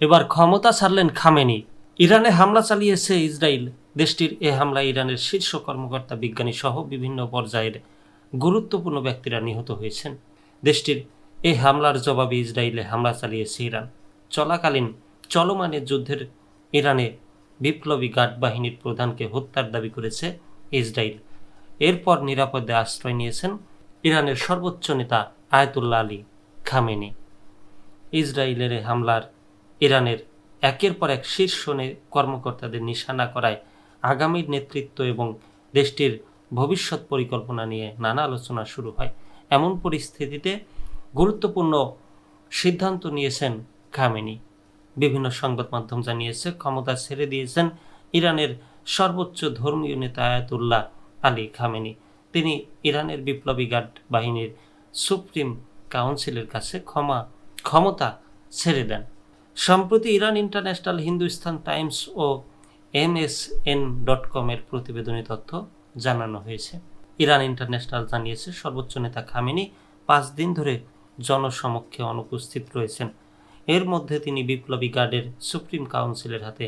এবার ক্ষমতা ছাড়লেন খামেনি। ইরানে হামলা চালিয়েছে ইসরায়েল। দেশটির এ হামলায় ইরানের শীর্ষ কর্মকর্তা, বিজ্ঞানী সহ বিভিন্ন পর্যায়ের গুরুত্বপূর্ণ ব্যক্তিরা নিহত হয়েছেন। দেশটির এই হামলার জবাবে ইসরায়েলে হামলা চালিয়েছে ইরান। চলাকালীন চলমান যুদ্ধের ইরানে বিপ্লবী গার্ড বাহিনীর প্রধানকে হত্যার দাবি করেছে ইসরায়েল। এরপর নিরাপদে আশ্রয় নিয়েছেন ইরানের সর্বোচ্চ নেতা আয়াতুল্লাহ আলী খামেনি। ইসরায়েলের হামলার ইরানের একের পর এক শীর্ষ কর্মকর্তাদের নিশানা করায় আগামীর নেতৃত্ব এবং দেশটির ভবিষ্যৎ পরিকল্পনা নিয়ে নানা আলোচনা শুরু হয়। এমন পরিস্থিতিতে গুরুত্বপূর্ণ সিদ্ধান্ত নিয়েছেন খামেনি। বিভিন্ন সংবাদ মাধ্যম জানিয়েছে, ক্ষমতা ছেড়ে দিয়েছেন ইরানের সর্বোচ্চ ধর্মীয় নেতা আয়াতুল্লাহ আলী খামেনি। তিনি ইরানের বিপ্লবী গার্ড বাহিনীর সুপ্রিম কাউন্সিলের কাছে ক্ষমতা ছেড়ে দেন। সম্প্রতি ইরান ইন্টারন্যাশনাল, হিন্দুস্তান টাইমস ও MSN.com এর প্রতিবেদনী তথ্য জানানো হয়েছে। ইরান ইন্টারন্যাশনাল জানিয়েছে, সর্বোচ্চ নেতা খামেনি 5 দিন ধরে জনসমক্ষে অনুপস্থিত রয়েছেন। এর মধ্যে তিনি বিপ্লবী গার্ডের সুপ্রিম কাউন্সিলের হাতে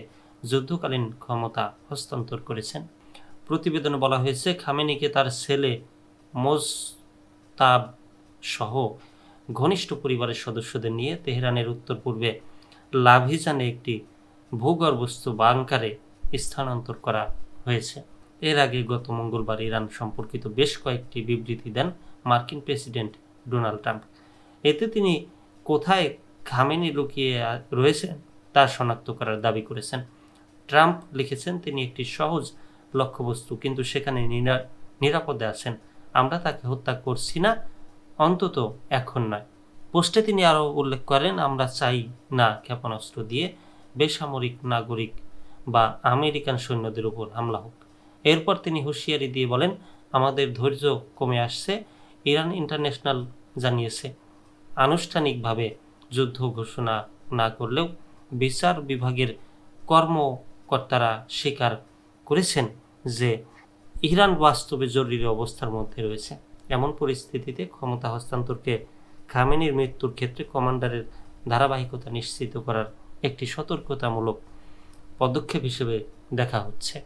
যুদ্ধকালীন ক্ষমতা হস্তান্তর করেছেন। প্রতিবেদনে বলা হয়েছে, খামেনিকে তার ছেলে মোজতাব সহ ঘনিষ্ঠ পরিবারের সদস্যদের নিয়ে তেহরানের উত্তর পূর্বে লাভিজানে একটি ভূগর্ভস্থ বাংকারে স্থানান্তর করা হয়েছে। এর আগে গত মঙ্গলবার ইরান সম্পর্কিত বেশ কয়েকটি বিবৃতি দেন মার্কিন প্রেসিডেন্ট ডোনাল্ড ট্রাম্প। এতে তিনি কোথায় খামেনি লুকিয়ে রয়েছেন তা শনাক্ত করার দাবি করেছেন। ট্রাম্প লিখেছেন, তিনি একটি সহজ লক্ষ্যবস্তু, কিন্তু সেখানে নিরাপদে আছেন। আমরা তাকে হত্যা করছি না, অন্তত এখন নয়। পোস্টে তিনি আরও উল্লেখ করেন, আমরা চাই না ক্ষেপণাস্ত্র দিয়ে বেসামরিক নাগরিক বা আমেরিকান সৈন্যদের উপর হামলা হোক। এরপর তিনি হুঁশিয়ারি দিয়ে বলেন, আমাদের ধৈর্য কমে আসছে। ইরান ইন্টারন্যাশনাল জানিয়েছে, আনুষ্ঠানিকভাবে যুদ্ধ ঘোষণা না করলেও বিচার বিভাগের কর্মকর্তারা স্বীকার করেছেন যে ইরান বাস্তবে জরুরি অবস্থার মধ্যে রয়েছে। এমন পরিস্থিতিতে ক্ষমতা হস্তান্তরকে খামেনির মৃত্যুর ক্ষেত্রে কমান্ডারের ধারাবাহিকতা নিশ্চিত করার একটি সতর্কতামূলক পদক্ষেপ হিসেবে দেখা হচ্ছে।